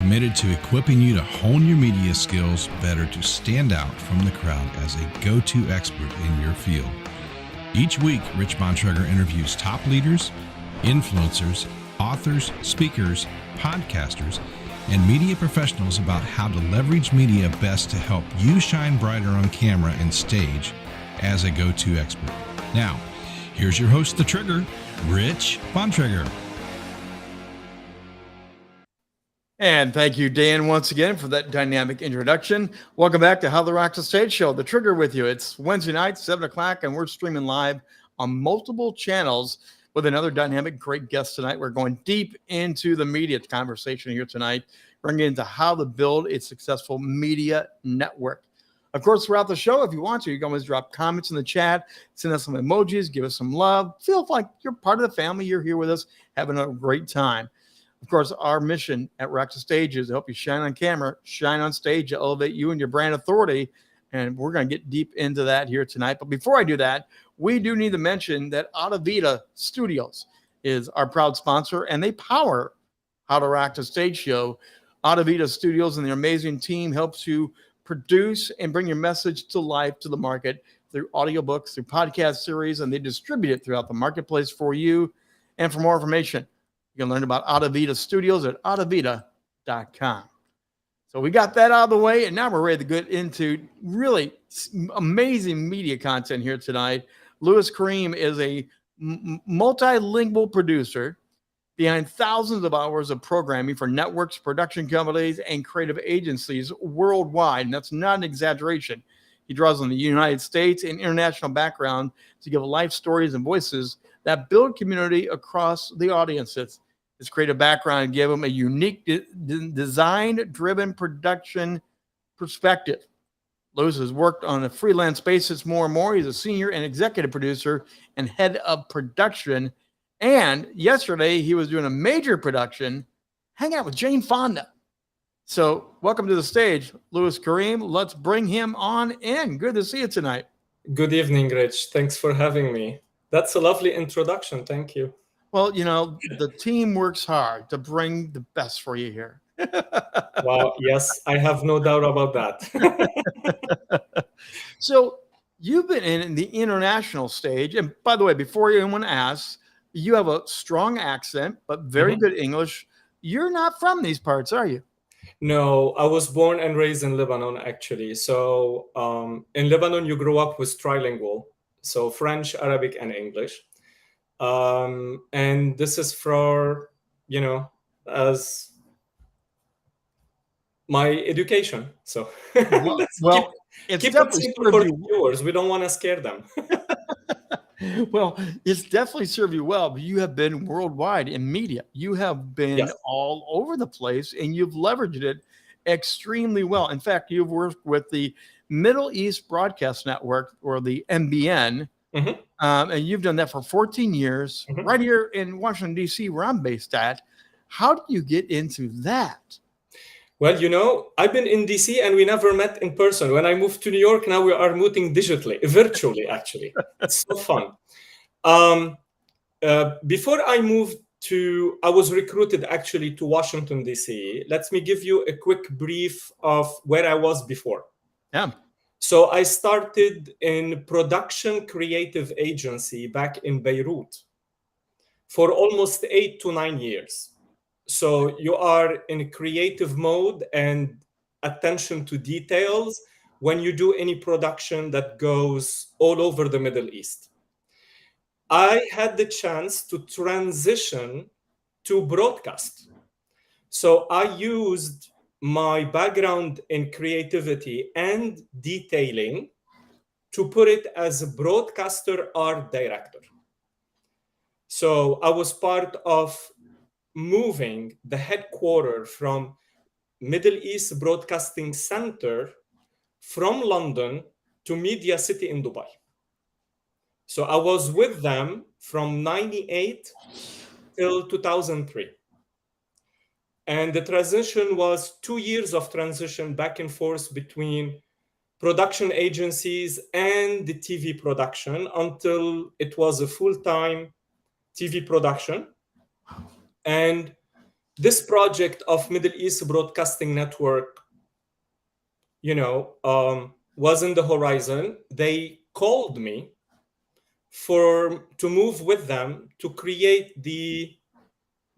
committed to equipping you to hone your media skills better to stand out from the crowd as a go-to expert in your field. Each week, Rich Bontrager interviews top leaders, influencers, authors, speakers, podcasters, and media professionals about how to leverage media best to help you shine brighter on camera and stage as a go-to expert. Now, here's your host, The Trigger, Rich Bontrager. And thank you, Dan, once again for that dynamic introduction. Welcome back to How the Rock the Stage Show. The Trigger with you. It's Wednesday night, 7 o'clock, and we're streaming live on multiple channels with another dynamic, great guest tonight. We're going deep into the media conversation here tonight. We're going to get into how to build a successful media network. Of course, throughout the show, if you want to, you can always drop comments in the chat, send us some emojis, give us some love. Feel like you're part of the family. You're here with us, having a great time. Of course, our mission at Rock the Stage is to help you shine on camera, shine on stage, to elevate you and your brand authority. And we're going to get deep into that here tonight. But before I do that, we do need to mention that Audavita Studios is our proud sponsor, and they power How to Rock the Stage Show. Audavita Studios and their amazing team helps you produce and bring your message to life to the market through audiobooks, through podcast series, and they distribute it throughout the marketplace for you. And for more information, you can learn about Audavita Studios at audavita.com. So we got that out of the way, and now we're ready to get into really amazing media content here tonight. Louis Karim is a multilingual producer behind thousands of hours of programming for networks, production companies, and creative agencies worldwide. And that's not an exaggeration. He draws on the United States and international background to give life stories and voices that build community across the audiences. His creative background gave him a unique design-driven production perspective. Louis has worked on a freelance basis more and more. He's a senior and executive producer and head of production. And yesterday, he was doing a major production, hang out with Jane Fonda. So welcome to the stage, Louis Karim. Let's bring him on in. Good to see you tonight. Good evening, Rich. Thanks for having me. That's a lovely introduction. Thank you. Well, you know, the team works hard to bring the best for you here. Wow. Yes, I have no doubt about that. So you've been in the international stage. And by the way, before anyone asks, you have a strong accent, but very good English. You're not from these parts, are you? No, I was born and raised in Lebanon, actually. So in Lebanon, you grew up with trilingual. So French, Arabic, and English. And this is for, as my education. So well, it's keep definitely it simple for the viewers. We don't want to scare them. Well, it's definitely served you well, but you have been worldwide in media. You have been all over the place, and you've leveraged it extremely well. In fact, you've worked with the Middle East Broadcast Network, or the MBN, and you've done that for 14 years, right here in Washington, D.C., where I'm based at. How do you get into that? Well, I've been in DC and we never met in person. When I moved to New York, now we are meeting virtually, actually. It's so fun. Before I moved I was recruited actually to Washington, DC. Let me give you a quick brief of where I was before. Yeah. So I started in production creative agency back in Beirut for almost 8 to 9 years. So you are in creative mode and attention to details when you do any production that goes all over the Middle East. I had the chance to transition to broadcast. So I used my background in creativity and detailing to put it as a broadcaster art director. So I was part of moving the headquarters from Middle East Broadcasting Center from London to Media City in Dubai. So I was with them from 98 till 2003. And the transition was 2 years of transition back and forth between production agencies and the TV production until it was a full-time TV production. And this project of Middle East Broadcasting Network, was in the horizon. They called me to move with them to create the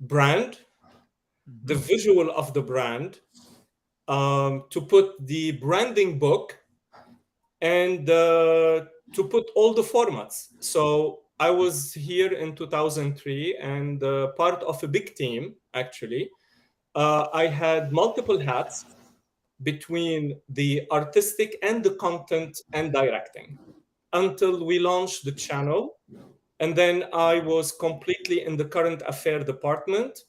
brand, the visual of the brand, to put the branding book, and to put all the formats. So I was here in 2003 and part of a big team, actually. I had multiple hats between the artistic and the content and directing until we launched the channel. And then I was completely in the current affair department,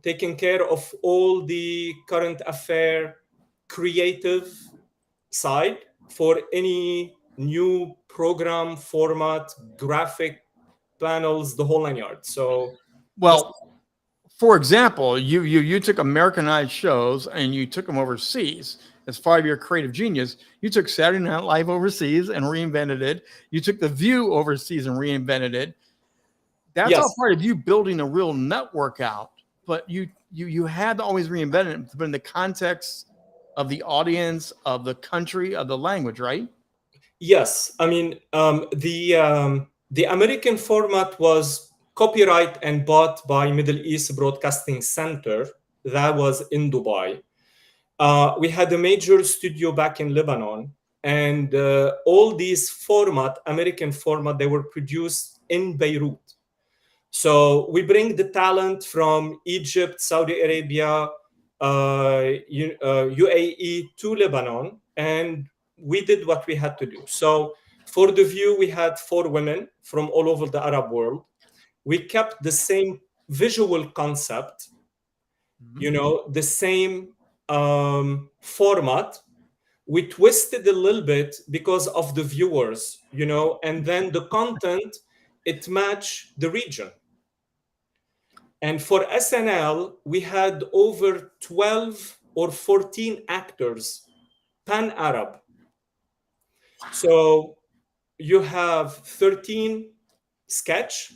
taking care of all the current affair creative side for any new program format, graphic panels, the whole 9 yards. So, Well, for example, you took Americanized shows and you took them overseas. As part of your creative genius, you took Saturday Night Live overseas and reinvented it. You took The View overseas and reinvented it. That's yes, all part of you building a real network out. But you had to always reinvent it, but in the context of the audience, of the country, of the language, right? yes. I mean, the American format was copyright and bought by Middle East Broadcasting Center. That was in Dubai. We had a major studio back in Lebanon, and all these American format, they were produced in Beirut. So we bring the talent from Egypt, Saudi Arabia, UAE to Lebanon, and we did what we had to do. So for The View, we had 4 women from all over the Arab world. We kept the same visual concept, the same format. We twisted a little bit because of the viewers, and then the content, it matched the region. And for SNL, we had over 12 or 14 actors, pan-Arab. So you have 13 sketch,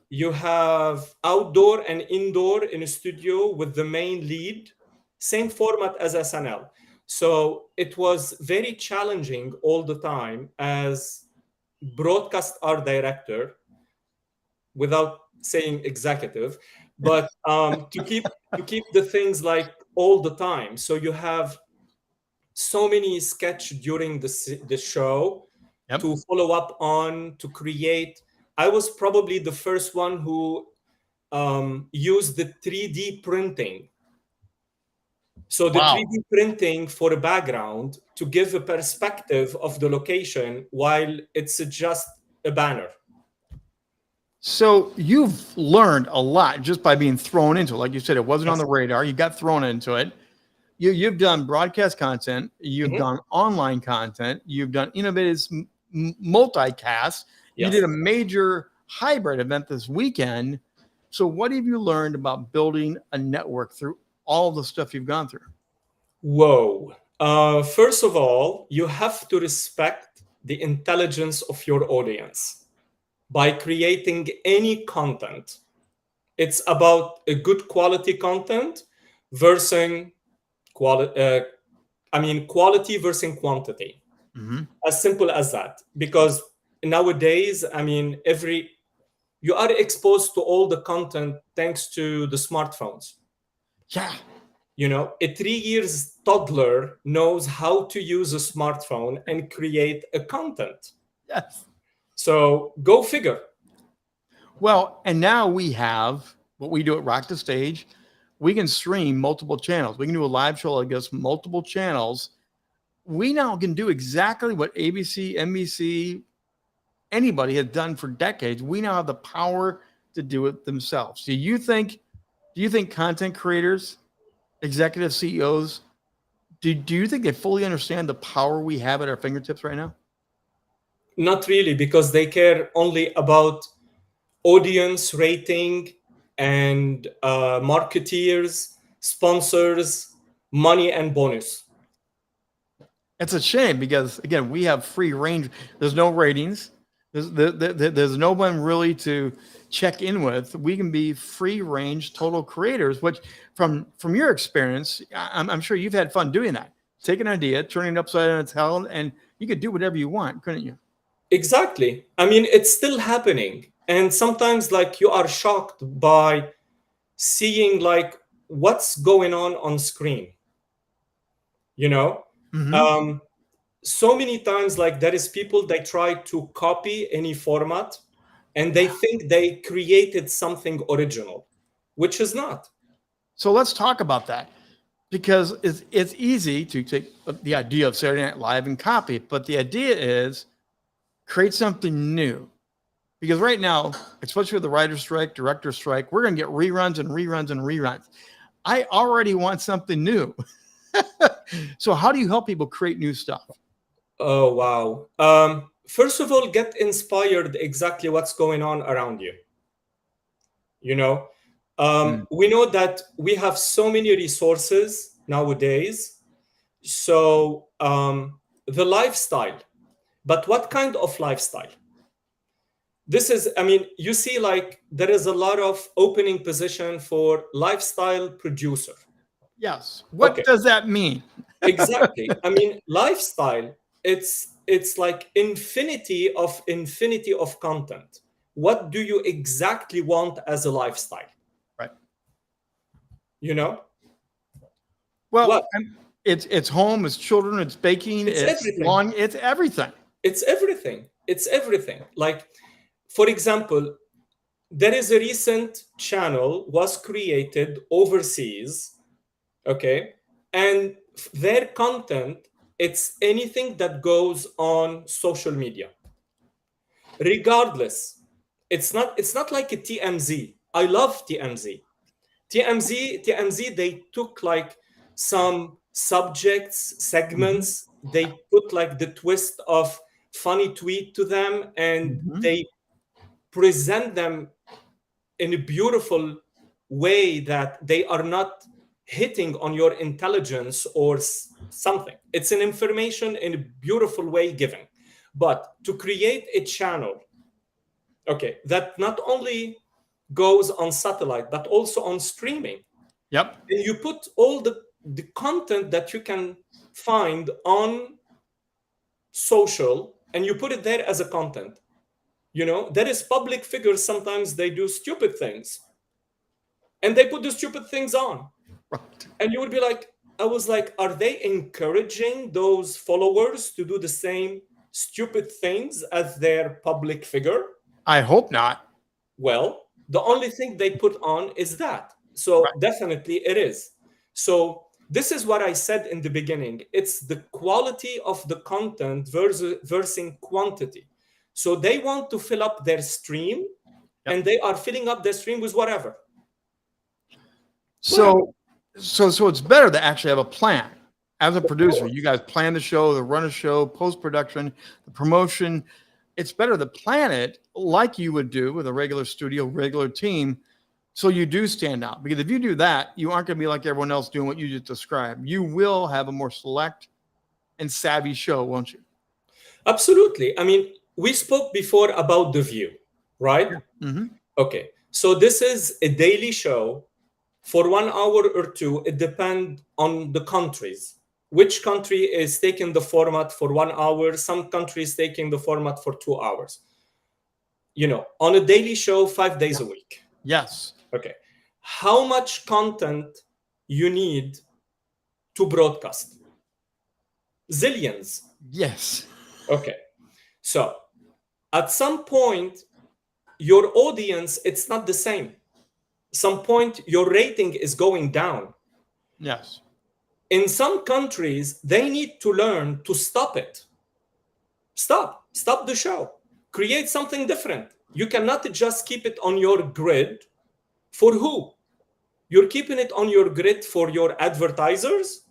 you have outdoor and indoor in a studio with the main lead, same format as SNL. So it was very challenging all the time as broadcast art director, without saying executive, but to keep the things like all the time. So you have so many sketch during the show to follow up on, to create. I was probably the first one who used the 3D printing. So the 3D printing for a background to give a perspective of the location while it's just a banner. So you've learned a lot just by being thrown into it. Like you said, it wasn't on the radar. You got thrown into it. You've done broadcast content. You've done online content. You've done innovative multicast. You did a major hybrid event this weekend. So what have you learned about building a network through all the stuff you've gone through? Whoa. First of all, you have to respect the intelligence of your audience. By creating any content, it's about a good quality content versus quality versus quantity. As simple as that. Because nowadays, you are exposed to all the content thanks to the smartphones. Yeah. A 3 years toddler knows how to use a smartphone and create a content. Yes. So go figure. Well, and now we have what we do at Rock the Stage. We can stream multiple channels. We can do a live show like this, multiple channels. We now can do exactly what ABC, NBC, anybody has done for decades. We now have the power to do it themselves. Do you think content creators, executive CEOs, do you think they fully understand the power we have at our fingertips right now? Not really, because they care only about audience rating and marketeers, sponsors, money, and bonus. It's a shame because, again, we have free range. There's no ratings. There's no one really to check in with. We can be free range total creators, which from your experience, I'm sure you've had fun doing that. Take an idea, turning it upside down its head, and you could do whatever you want, couldn't you? Exactly. I mean, it's still happening. And sometimes like you are shocked by seeing like what's going on screen, you know? Mm-hmm. So many times like there is people, they try to copy any format and they think they created something original, which is not. So let's talk about that, because it's easy to take the idea of Saturday Night Live and copy it, but the idea is create something new. Because right now, especially with the writer's strike, director's strike, we're going to get reruns and reruns and reruns. I already want something new. So how do you help people create new stuff? Oh, wow. First of all, get inspired exactly what's going on around you. You know, we know that we have so many resources nowadays. So the lifestyle, but what kind of lifestyle? This is, I mean, you see, like there is a lot of opening position for lifestyle producer. Yes. What Okay, does that mean? exactly. I mean, lifestyle, it's like infinity of content. What do you exactly want as a lifestyle? Right. You know? Well, What? it's home, it's children, it's baking, It's it's everything. lawn, it's everything. It's everything. It's everything. Like, for example, there is a recent channel was created overseas, okay, and their content, it's anything that goes on social media, regardless. It's not like a TMZ. I love TMZ. They took like some subjects, segments, they put like the twist of funny tweet to them, and Mhm. they present them in a beautiful way that they are not hitting on your intelligence or something. It's an information in a beautiful way given. But to create a channel, okay, that not only goes on satellite, but also on streaming, Yep. and you put all the content that you can find on social and you put it there as a content. You know, there is public figures, sometimes they do stupid things and they put the stupid things on. Right. And you would be like, I was like, are they encouraging those followers to do the same stupid things as their public figure? I hope not. Well, the only thing they put on is that. So Right. definitely it is. So this is what I said in the beginning. It's the quality of the content versus quantity. So they want to fill up their stream, Yep. and they are filling up their stream with whatever. So it's better to actually have a plan. As a producer, you guys plan the show, the run a show, post-production, the promotion. It's better to plan it like you would do with a regular studio, regular team, so you do stand out. Because if you do that, you aren't going to be like everyone else doing what you just described. You will have a more select and savvy show, won't you? Absolutely. I mean, we spoke before about The View, right? Mm-hmm. Okay. So this is a daily show for 1 hour or two. It depends on the countries. Which country is taking the format for 1 hour? Some countries taking the format for 2 hours. You know, on a daily show, 5 days a week. Yes. Okay. How much content you need to broadcast? Zillions. Yes. Okay. So at some point, your audience, it's not the same. Some point, your rating is going down. Yes. In some countries, they need to learn to stop it. Stop the show. Create something different. You cannot just keep it on your grid. For who? You're keeping it on your grid for your advertisers,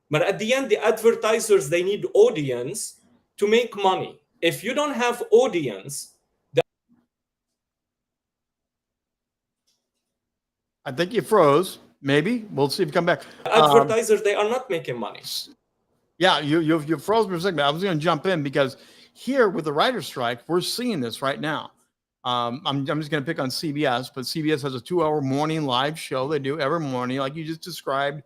but at the end, the advertisers, they need audience to make money. If you don't have audience, I think you froze. Maybe we'll see if you come back. advertisers, they are not making money. Yeah, you froze for a second. I was going to jump in because Here with the writer's strike, we're seeing this right now. I'm just going to pick on CBS, but CBS has a 2-hour morning live show they do every morning, like you just described.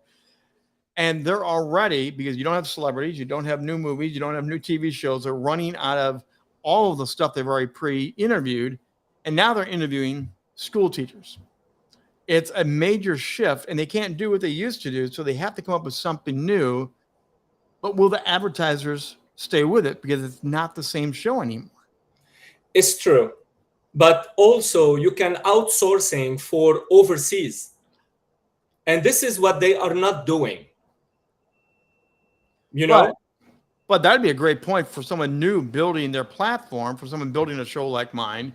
And they're already, because you don't have celebrities, you don't have new movies, you don't have new TV shows, they're running out of all of the stuff they've already pre-interviewed. And now they're interviewing school teachers. It's a major shift, and they can't do what they used to do. So they have to come up with something new. But will the advertisers stay with it? Because it's not the same show anymore. It's true. But also you can outsourcing for overseas. And this is what they are not doing. You know? But that'd be a great point for someone new building their platform, for someone building a show like mine,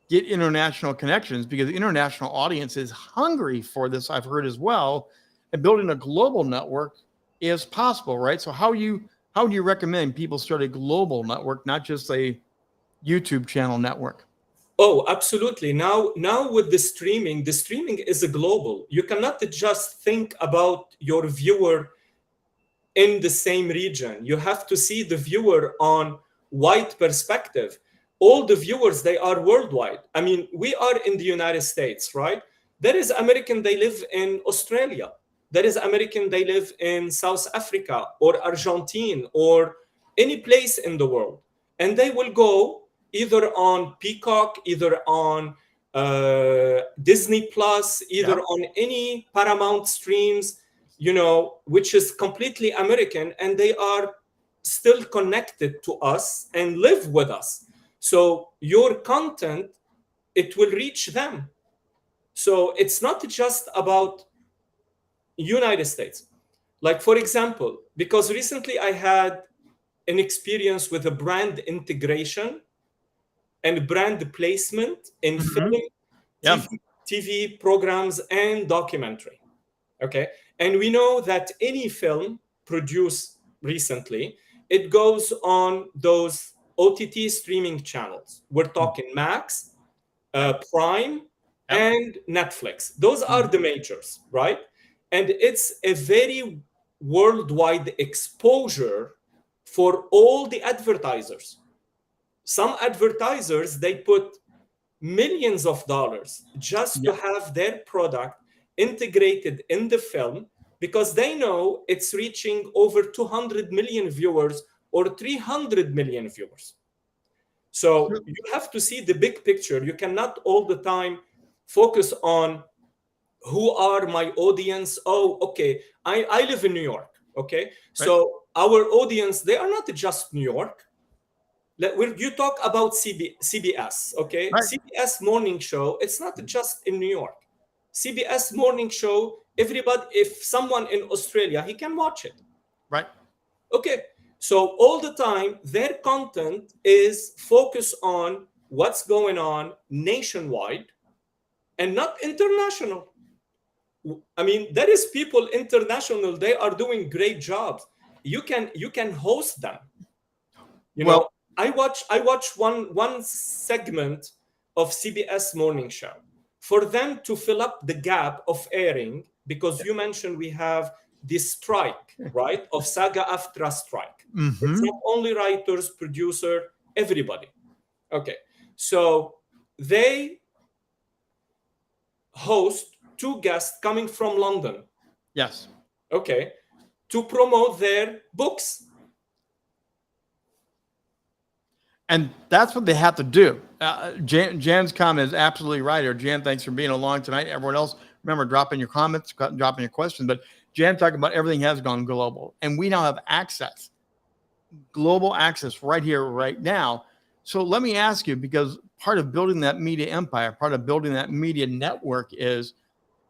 get international connections, because the international audience is hungry for this, I've heard as well. And building a global network is possible, right? So how do you recommend people start a global network, not just a YouTube channel network? Oh, absolutely. Now with the streaming is a global. You cannot just think about your viewer in the same region. You have to see the viewer on wide perspective. All the viewers, they are worldwide. I mean, we are in the United States, right? There is American, they live in Australia. There is American, they live in South Africa or Argentina or any place in the world. And they will go either on Peacock, either on Disney Plus, either on any Paramount streams, which is completely American, and they are still connected to us and live with us. So your content, it will reach them. So it's not just about United States. Like, for example, because recently I had an experience with a brand integration and brand placement in film, TV programs, and documentary. Okay. And we know that any film produced recently, it goes on those OTT streaming channels. We're talking Max, Prime, and Netflix. Those are the majors, right? And it's a very worldwide exposure for all the advertisers. Some advertisers, they put millions of dollars just to have their product integrated in the film, because they know it's reaching over 200 million viewers or 300 million viewers. So you have to see the big picture. You cannot all the time focus on who are my audience. Oh, okay, I live in New York. Okay, so our audience, they are not just New York. You talk about CBS, okay? CBS morning show, it's not just in New York. CBS morning show, everybody, if someone in Australia, he can watch it. Right. Okay, so all the time, their content is focused on what's going on nationwide and not international. I mean, there is people international, they are doing great jobs. You can host them. You know, I watch one segment of CBS morning show for them to fill up the gap of airing, because you mentioned we have this strike, right, of SAG-AFTRA strike. It's not only writers, producer, everybody. Okay, so they host 2 guests coming from London. Yes. Okay, to promote their books. And that's what they have to do. Jan's comment is absolutely right. Or Jan, thanks for being along tonight. Everyone else, remember, dropping your comments, dropping your questions. But Jan talking about everything has gone global. And we now have access, global access right here, right now. So let me ask you, because part of building that media empire, part of building that media network is,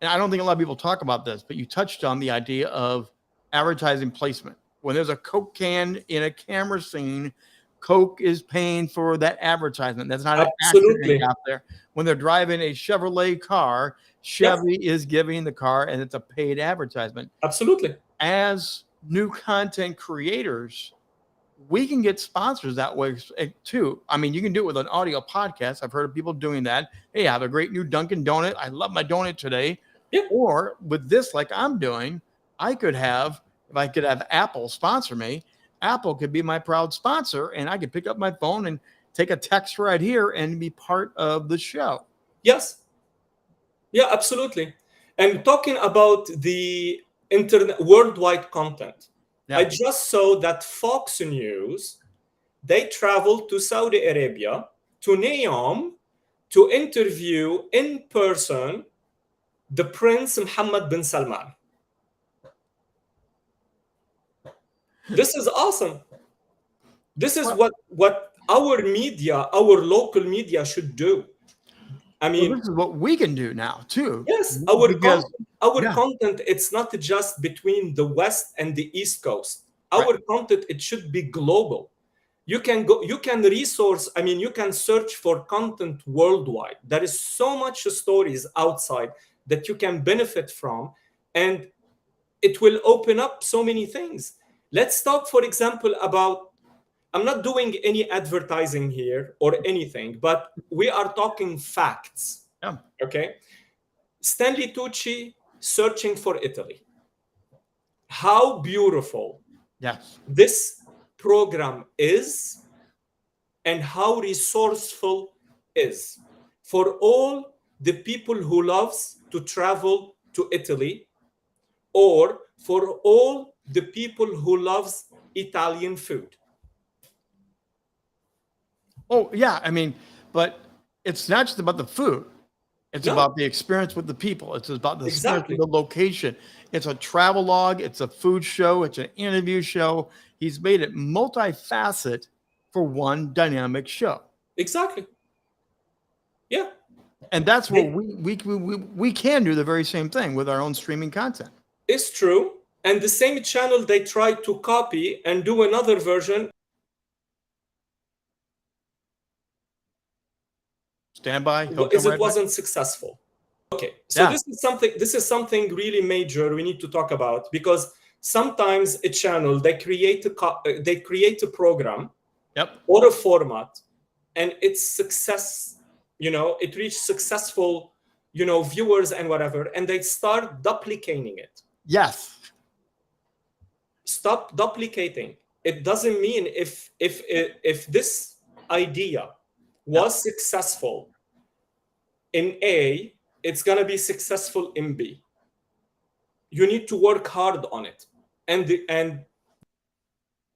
and I don't think a lot of people talk about this, but you touched on the idea of advertising placement. When there's a Coke can in a camera scene, Coke is paying for that advertisement. That's not an accident out there. When they're driving a Chevrolet car, Chevy is giving the car, and it's a paid advertisement. Absolutely. As new content creators, we can get sponsors that way too. I mean, you can do it with an audio podcast. I've heard of people doing that. Hey, I have a great new Dunkin' Donut. I love my donut today. Yeah. Or with this, like I'm doing, I could have, if I could have Apple sponsor me, Apple could be my proud sponsor, and I could pick up my phone and take a text right here and be part of the show. Yes. Yeah, absolutely. And talking about the internet worldwide content, Yeah. I just saw that Fox News, they traveled to Saudi Arabia, to Neom, to interview in person the Prince Mohammed bin Salman. This is awesome. This is what our media, our local media should do. I mean, Well, this is what we can do now too. yes, Because yeah. content, it's not just between the West and the East Coast. Our content, it should be global. You can resource, I mean, you can search for content worldwide. There is so much stories outside that you can benefit from, and it will open up so many things. Let's talk, for example, about, I'm not doing any advertising here or anything, but we are talking facts. Yeah. Okay. Stanley Tucci, Searching for Italy. How beautiful this program is, and how resourceful is for all the people who loves to travel to Italy, or for all the people who loves Italian food. Oh, yeah. I mean, but it's not just about the food. It's about the experience with the people. It's about the experience with the location. It's a travel log. It's a food show. It's an interview show. He's made it multifaceted for one dynamic show. Exactly. Yeah. And that's what we can do the very same thing with our own streaming content. It's true. And the same channel they tried to copy and do another version. Stand by. It wasn't successful. Okay. So this is something really major we need to talk about, because sometimes a channel, they create a program or a format, and it's success, it reached successful, viewers and whatever, and they start duplicating it. Yes. Stop duplicating. It doesn't mean if this idea was successful in A, it's going to be successful in B. You need to work hard on it. And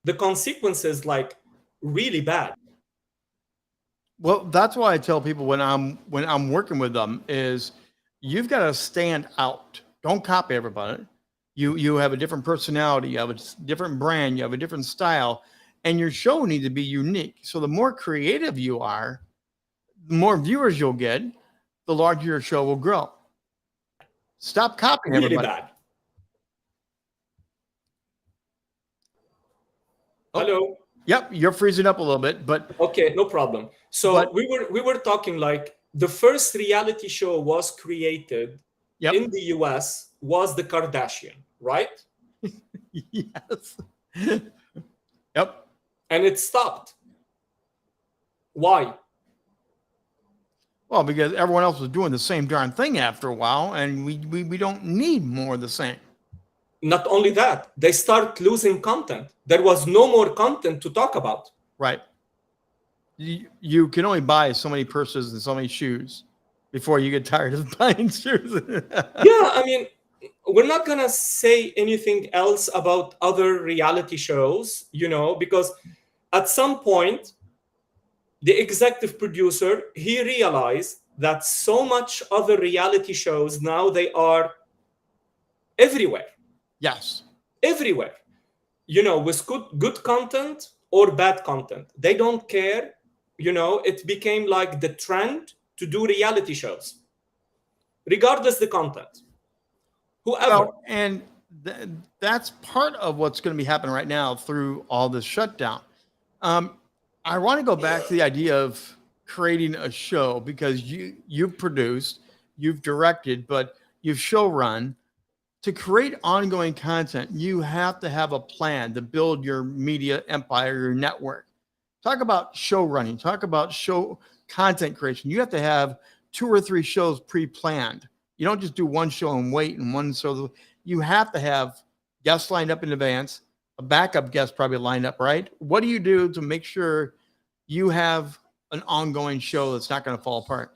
the consequences, like, really bad. Well, that's why I tell people when I'm working with them is you've got to stand out. Don't copy everybody. You have a different personality, you have a different brand, you have a different style, and your show needs to be unique. So the more creative you are, the more viewers you'll get, the larger your show will grow. Stop copying everybody. Bad. Hello. Yep, you're freezing up a little bit, but okay, no problem. So we were talking, like, the first reality show was created in the US was the Kardashian, right? Yes. Yep. And it stopped. Why? Well, because everyone else was doing the same darn thing after a while, and we don't need more of the same. Not only that, they start losing content. There was no more content to talk about. Right. You can only buy so many purses and so many shoes before you get tired of buying shoes. Yeah, I mean, we're not going to say anything else about other reality shows, because at some point, the executive producer, he realized that so much other reality shows now, they are everywhere. Yes. Everywhere. With good content or bad content. They don't care. It became like the trend to do reality shows, regardless the content. Whoever. Well, and that's part of what's going to be happening right now through all this shutdown. I want to go back to the idea of creating a show, because you've produced, you've directed, but you've show run. To create ongoing content, you have to have a plan to build your media empire, your network. Talk about show running. Talk about show content creation. You have to have 2 or 3 shows pre-planned. You don't just do one show and wait and one show. You have to have guests lined up in advance. a backup guest probably lined up, right? What do you do to make sure you have an ongoing show that's not going to fall apart?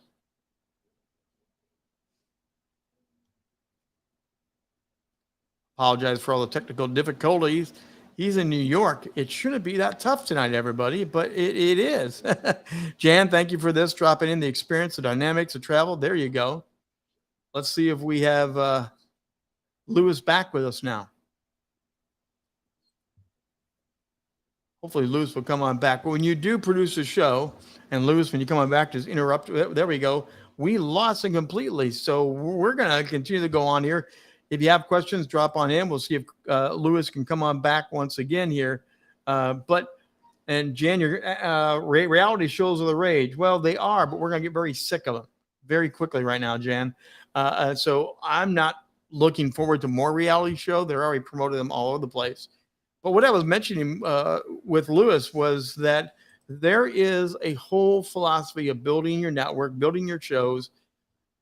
Apologize for all the technical difficulties. He's in New York. It shouldn't be that tough tonight, everybody, but it is. Jan, thank you for this. Dropping in the experience, the dynamics of travel. There you go. Let's see if we have Louis back with us now. Hopefully Louis will come on back. But when you do produce a show, and Louis, when you come on back, just interrupt. There we go. We lost him completely. So we're going to continue to go on here. If you have questions, drop on in. We'll see if Louis can come on back once again here. And Jan, your reality shows are the rage. Well, they are, but we're going to get very sick of them very quickly right now, Jan. So I'm not looking forward to more reality show. They're already promoting them all over the place. But what I was mentioning with Louis was that there is a whole philosophy of building your network, building your shows,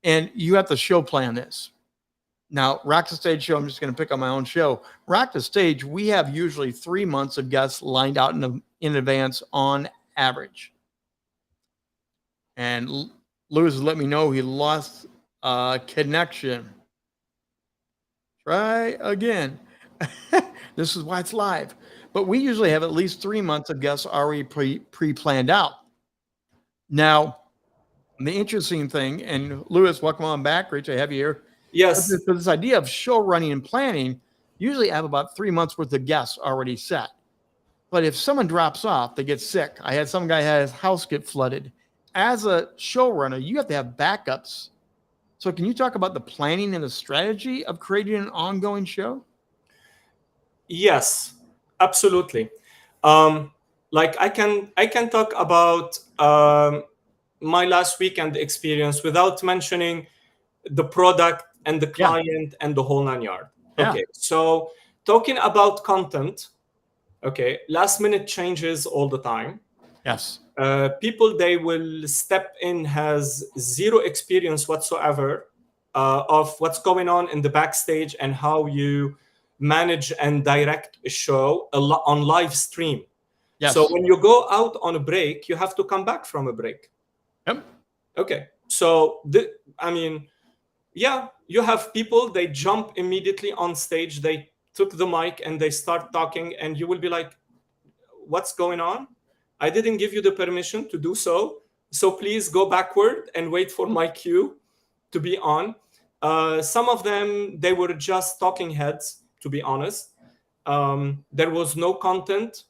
and you have to show plan this. Now, Rock the Stage show, I'm just going to pick on my own show. Rock the Stage, we have usually 3 months of guests lined out in advance on average. And Louis let me know he lost connection. Try again. This is why it's live. But we usually have at least 3 months of guests already pre-planned out. Now, the interesting thing, and Louis, welcome on back. Great to have you here. Yes. But this idea of show running and planning, usually I have about 3 months worth of guests already set. But if someone drops off, they get sick. I had some guy had his house get flooded. As a showrunner, you have to have backups. So can you talk about the planning and the strategy of creating an ongoing show? Yes, absolutely. Like I can talk about my last weekend experience without mentioning the product and the client and the whole 9 yards. Yeah. Okay, so talking about content, okay, last minute changes all the time. Yes. People, they will step in, has zero experience whatsoever of what's going on in the backstage and how you manage and direct a show on live stream. Yes. So when you go out on a break, you have to come back from a break. Yep. Okay. So you have people, they jump immediately on stage, they took the mic and they start talking, and you will be like, what's going on? I didn't give you the permission to do so. So please go backward and wait for my cue to be on. Some of them, they were just talking heads, to be honest. There was no content,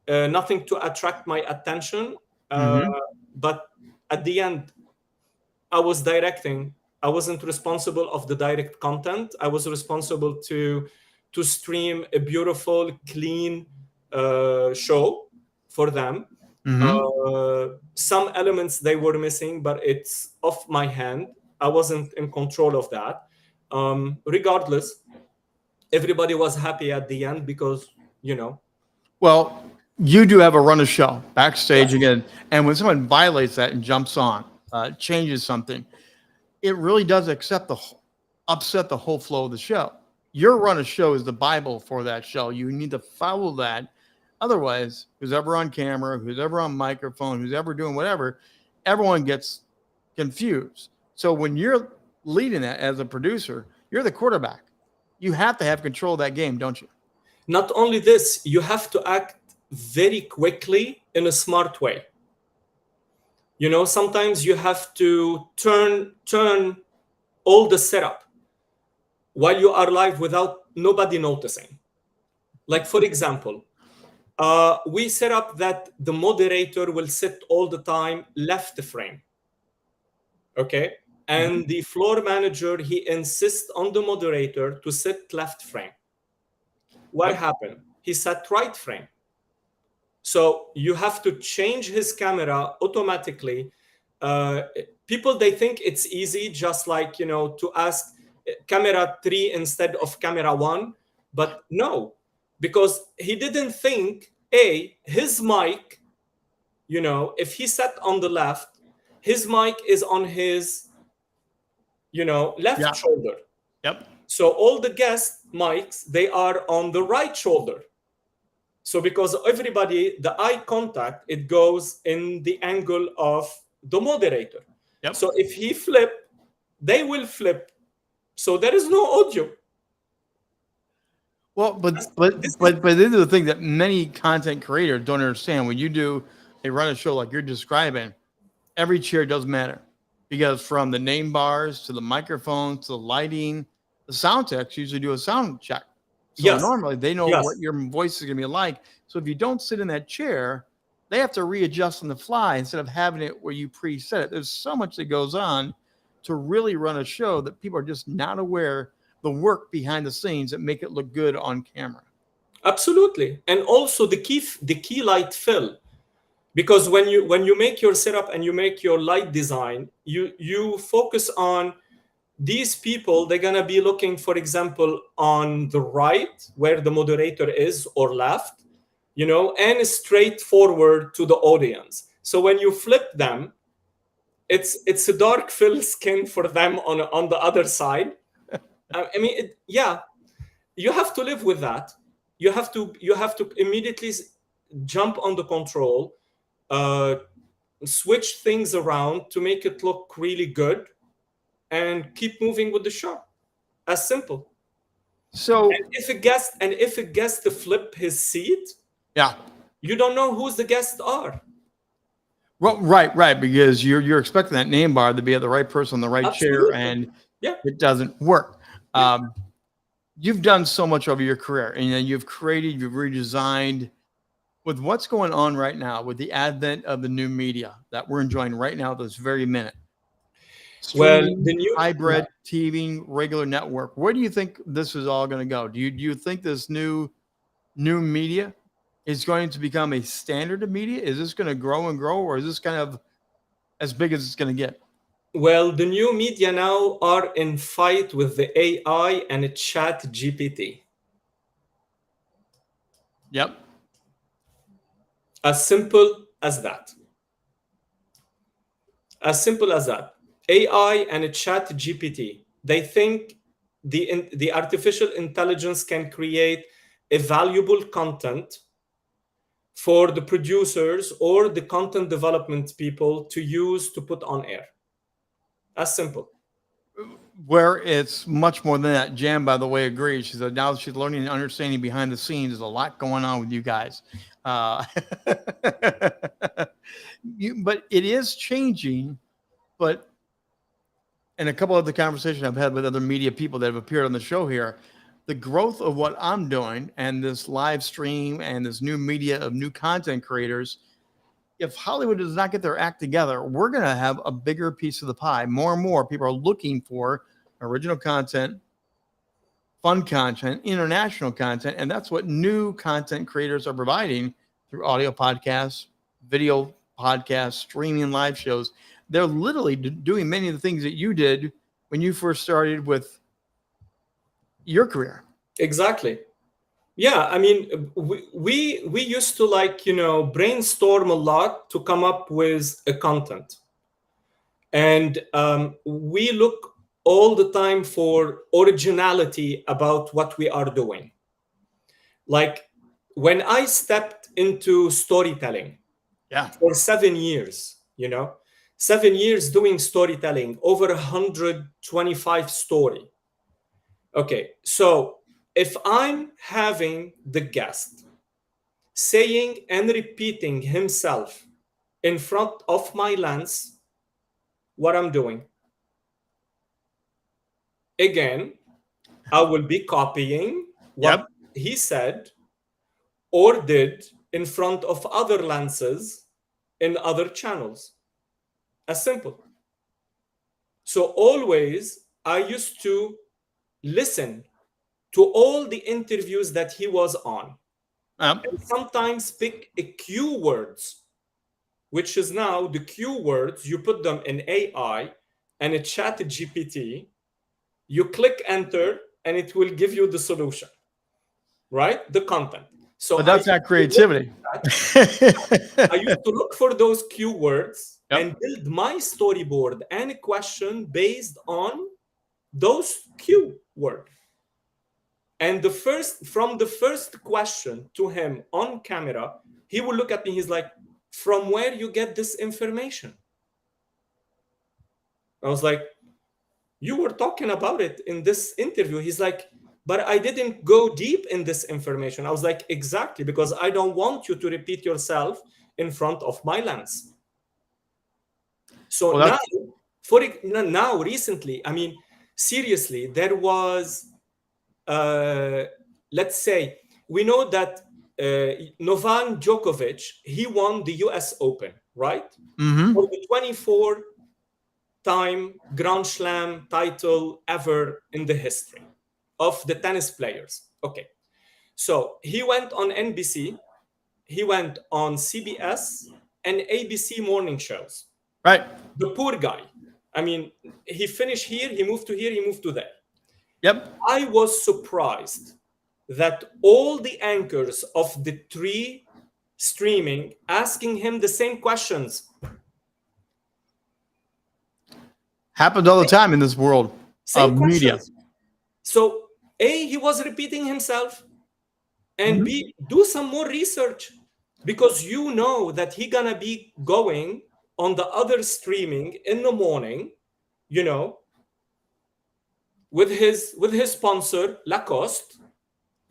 nothing to attract my attention. But at the end, I was directing. I wasn't responsible of the direct content. I was responsible to stream a beautiful, clean show for them. Some elements they were missing, but it's off my hand. I wasn't in control of that. Regardless, everybody was happy at the end because, Well, you do have a run of show backstage again. And when someone violates that and jumps on, changes something, it really does upset the whole flow of the show. Your run of show is the Bible for that show. You need to follow that. Otherwise, who's ever on camera, who's ever on microphone, who's ever doing whatever, everyone gets confused. So when you're leading that as a producer, you're the quarterback. You have to have control of that game, don't you? Not only this, you have to act very quickly in a smart way. Sometimes you have to turn all the setup while you are live without nobody noticing. Like, for example, we set up that the moderator will sit all the time left frame. Okay? And the floor manager, he insists on the moderator to sit left frame. What happened? He sat right frame. So you have to change his camera automatically. People, they think it's easy, just like, to ask camera 3 instead of camera 1. But no, because he didn't think, his mic, if he sat on the left, his mic is on his, left shoulder. Yep. So all the guest mics, they are on the right shoulder. So because everybody, the eye contact, it goes in the angle of the moderator. Yep. So if he flip, they will flip. So there is no audio. Well, but this is the thing that many content creators don't understand. When you run a show like you're describing, every chair does matter, because from the name bars to the microphones to the lighting, the sound techs usually do a sound check. So Yes. normally they know Yes. what your voice is going to be like. So if you don't sit in that chair, they have to readjust on the fly instead of having it where you preset it. There's so much that goes on to really run a show that people are just not aware the work behind the scenes that make it look good on camera. Absolutely. And also the key light fill, because when you make your setup and you make your light design, you focus on these people. They're going to be looking, for example, on the right where the moderator is, or left, and straight forward to the audience. So when you flip them, it's a dark fill skin for them on the other side. I mean, you have to live with that. You have to immediately jump on the control, switch things around to make it look really good, and keep moving with the show. As simple. So And if a guest to flip his seat, yeah, you don't know who's the guests are. well, right, because you're expecting that name bar to be at the right person on the right Absolutely. chair, and Yeah. it doesn't work. You've done so much over your career, and you've created, you've redesigned. With what's going on right now, with the advent of the new media that we're enjoying right now, this very minute, streaming, the new hybrid TV, regular network, where do you think this is all going to go? Do you think this new media is going to become a standard of media? Is this going to grow and grow, or is this kind of as big as it's going to get? Well, the new media now are in fight with the AI and a chat GPT. Yep. As simple as that. As simple as that. AI and a chat GPT. They think the artificial intelligence can create a valuable content for the producers or the content development people to use to put on air. As simple. Where it's much more than that. Jan, by the way, agrees. She said now she's learning and understanding behind the scenes. There's a lot going on with you guys. But it is changing. But in a couple of the conversations I've had with other media people that have appeared on the show here, the growth of what I'm doing and this live stream and this new media of new content creators, if Hollywood does not get their act together, we're going to have a bigger piece of the pie. More and more people are looking for original content, fun content, international content. And that's what new content creators are providing through audio podcasts, video podcasts, streaming live shows. They're literally doing many of the things that you did when you first started with your career. Exactly. Yeah, I mean, we used to brainstorm a lot to come up with a content, and we look all the time for originality about what we are doing. Like when I stepped into storytelling, for 7 years, 7 years doing storytelling, over 125 story. Okay, so if I'm having the guest saying and repeating himself in front of my lens, what I'm doing, again, I will be copying what he said or did in front of other lenses in other channels. As simple. So always I used to listen to all the interviews that he was on, and sometimes pick a keywords, which is now the keywords, you put them in AI and a chat GPT, you click enter, and it will give you the solution, right? The content. So but that's not creativity. I used to look for those keywords and build my storyboard and a question based on those keywords. And from the first question to him on camera, he will look at me. He's like, "From where you get this information?" I was like, "You were talking about it in this interview." He's like, "But I didn't go deep in this information." I was like, "Exactly, because I don't want you to repeat yourself in front of my lens." So now recently, I mean, seriously, there was, let's say, we know that Novak Djokovic, he won the US Open, right? Mm-hmm. For the 24-time Grand Slam title ever in the history of the tennis players. Okay. So he went on NBC, he went on CBS and ABC morning shows. Right. The poor guy. I mean, he finished here, he moved to here, he moved to there. Yep. I was surprised that all the anchors of the 3 streaming asking him the same questions. Happens all the time in this world Same of questions. media. So A, he was repeating himself, and B, do some more research, because you know that he gonna be going on the other streaming in the morning, you know, with his sponsor Lacoste.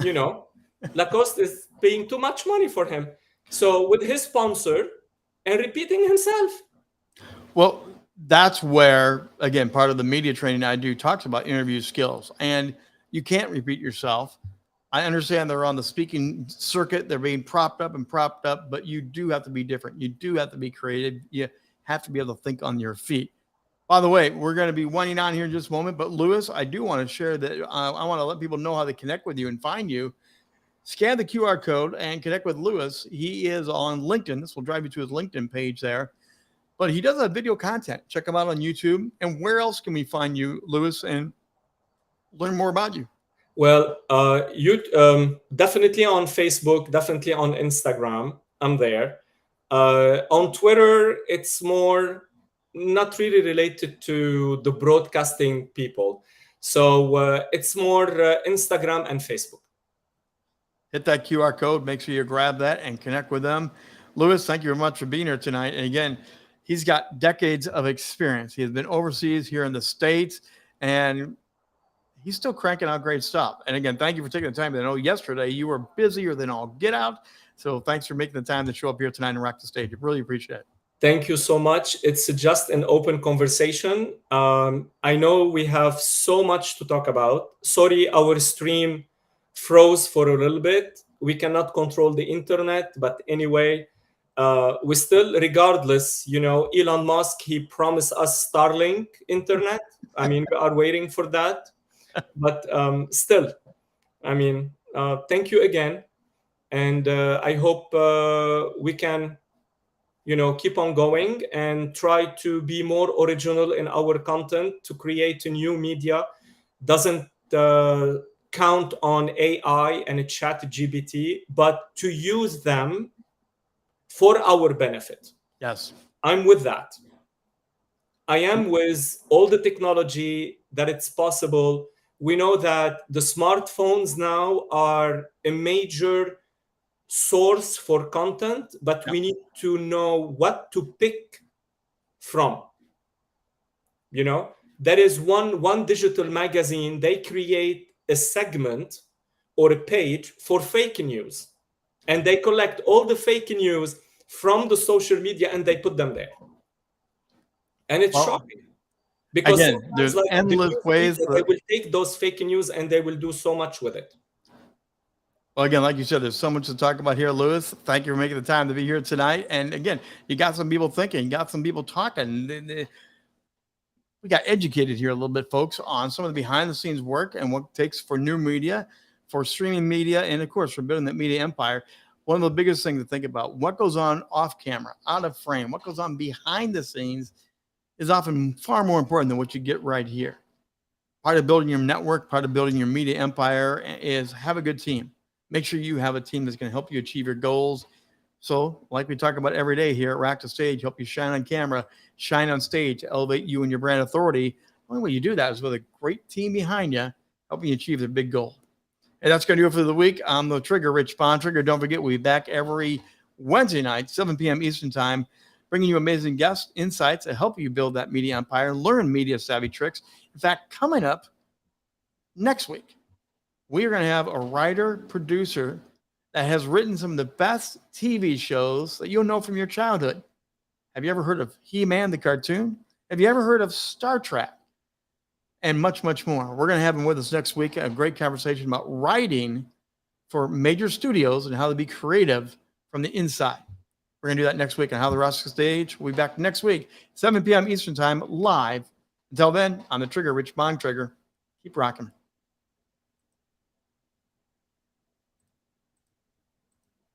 You know, Lacoste is paying too much money for him. So with his sponsor and repeating himself. Well, that's where, again, part of the media training I do talks about interview skills, and you can't repeat yourself. I understand they're on the speaking circuit, they're being propped up, but you do have to be different. You do have to be creative. You have to be able to think on your feet. By the way, we're going to be winding on here in just a moment, but Louis, I do want to share that I want to let people know how to connect with you and find you. Scan the QR code and connect with Louis. He is on LinkedIn. This will drive you to his LinkedIn page there. But he does have video content. Check him out on YouTube. And where else can we find you, Louis, and learn more about you? Well, you definitely on Facebook, definitely on Instagram. I'm there. On Twitter, it's more not really related to the broadcasting people. So it's more Instagram and Facebook. Hit that QR code. Make sure you grab that and connect with them. Louis, thank you very much for being here tonight. And again, he's got decades of experience. He has been overseas, here in the States, and he's still cranking out great stuff. And again, thank you for taking the time. I know yesterday you were busier than all get out. So thanks for making the time to show up here tonight and rock the stage. I really appreciate it. Thank you so much. It's just an open conversation. I know we have so much to talk about. Sorry, our stream froze for a little bit. We cannot control the internet, but anyway, we still, regardless, you know, Elon Musk, he promised us Starlink internet. I mean, we are waiting for that. But still, I mean, thank you again. And I hope we can, you know, keep on going and try to be more original in our content to create a new media. Doesn't count on AI and a ChatGPT, but to use them for our benefit. Yes. I'm with that. I am with all the technology that it's possible. We know that the smartphones now are a major source for content, but we need to know what to pick from. You know, there is one digital magazine, they create a segment or a page for fake news, and they collect all the fake news from the social media and they put them there. And it's shocking. Because again, there's like endless ways. They will take those fake news and they will do so much with it. Well, again, like you said, there's so much to talk about here, Louis. Thank you for making the time to be here tonight. And again, you got some people thinking, you got some people talking. We got educated here a little bit, folks, on some of the behind-the-scenes work and what it takes for new media, for streaming media, and of course, for building that media empire. One of the biggest things to think about, what goes on off camera, out of frame, what goes on behind the scenes is often far more important than what you get right here. Part of building your network, part of building your media empire is have a good team. Make sure you have a team that's going to help you achieve your goals. So, like we talk about every day here at Rock the Stage, help you shine on camera, shine on stage, elevate you and your brand authority. The only way you do that is with a great team behind you, helping you achieve the big goal. And that's going to do it for the week. I'm the Trigger, Rich Bontrager. Don't forget, we'll be back every Wednesday night, 7 p.m. Eastern Time, bringing you amazing guests, insights that help you build that media empire, learn media savvy tricks. In fact, coming up next week, we are going to have a writer, producer that has written some of the best TV shows that you'll know from your childhood. Have you ever heard of He-Man, the cartoon? Have you ever heard of Star Trek? And much, much more. We're going to have him with us next week. A great conversation about writing for major studios and how to be creative from the inside. We're going to do that next week on How the Rock Stage. We'll be back next week, 7 p.m. Eastern Time, live. Until then, I'm the Trigger, Rich Bontrager. Keep rocking.